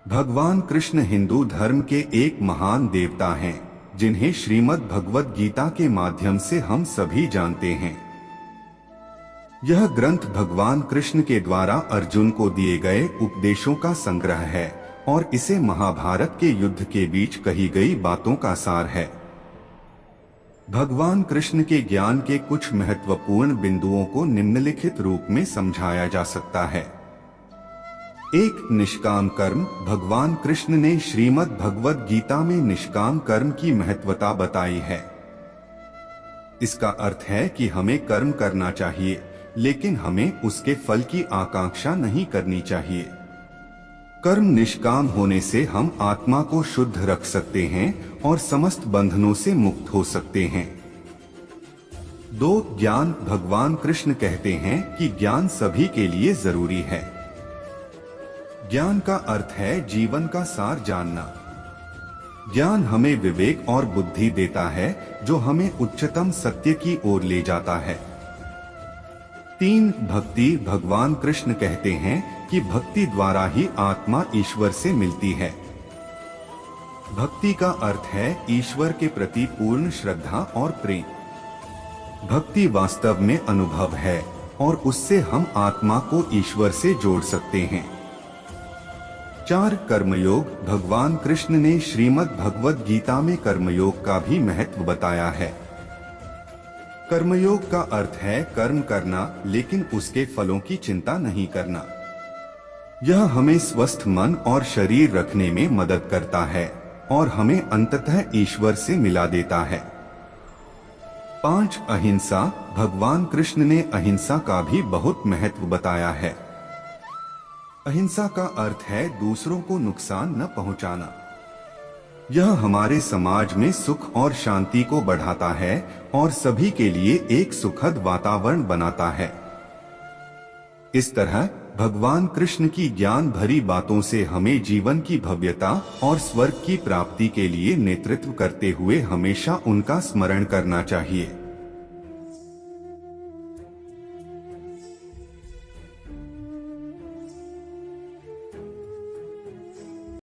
भगवान कृष्ण हिंदू धर्म के एक महान देवता हैं, जिन्हें श्रीमद् भगवद गीता के माध्यम से हम सभी जानते हैं। यह ग्रंथ भगवान कृष्ण के द्वारा अर्जुन को दिए गए उपदेशों का संग्रह है और इसे महाभारत के युद्ध के बीच कही गई बातों का सार है। भगवान कृष्ण के ज्ञान के कुछ महत्वपूर्ण बिंदुओं को निम्नलिखित रूप में समझाया जा सकता है। एक, निष्काम कर्म। भगवान कृष्ण ने श्रीमद् भगवद गीता में निष्काम कर्म की महत्वता बताई है। इसका अर्थ है कि हमें कर्म करना चाहिए, लेकिन हमें उसके फल की आकांक्षा नहीं करनी चाहिए। कर्म निष्काम होने से हम आत्मा को शुद्ध रख सकते हैं और समस्त बंधनों से मुक्त हो सकते हैं। 2, ज्ञान। भगवान कृष्ण कहते हैं कि ज्ञान सभी के लिए जरूरी है। ज्ञान का अर्थ है जीवन का सार जानना। ज्ञान हमें विवेक और बुद्धि देता है, जो हमें उच्चतम सत्य की ओर ले जाता है। 3, भक्ति। भगवान कृष्ण कहते हैं कि भक्ति द्वारा ही आत्मा ईश्वर से मिलती है। भक्ति का अर्थ है ईश्वर के प्रति पूर्ण श्रद्धा और प्रेम। भक्ति वास्तव में अनुभव है और उससे हम आत्मा को ईश्वर से जोड़ सकते हैं। 4, कर्मयोग। भगवान कृष्ण ने श्रीमद् भगवद गीता में कर्मयोग का भी महत्व बताया है। कर्मयोग का अर्थ है कर्म करना, लेकिन उसके फलों की चिंता नहीं करना। यह हमें स्वस्थ मन और शरीर रखने में मदद करता है और हमें अंततः ईश्वर से मिला देता है। 5, अहिंसा। भगवान कृष्ण ने अहिंसा का भी बहुत महत्व बताया है। अहिंसा का अर्थ है दूसरों को नुकसान न पहुंचाना। यह हमारे समाज में सुख और शांति को बढ़ाता है और सभी के लिए एक सुखद वातावरण बनाता है। इस तरह भगवान कृष्ण की ज्ञान भरी बातों से हमें जीवन की भव्यता और स्वर्ग की प्राप्ति के लिए नेतृत्व करते हुए हमेशा उनका स्मरण करना चाहिए।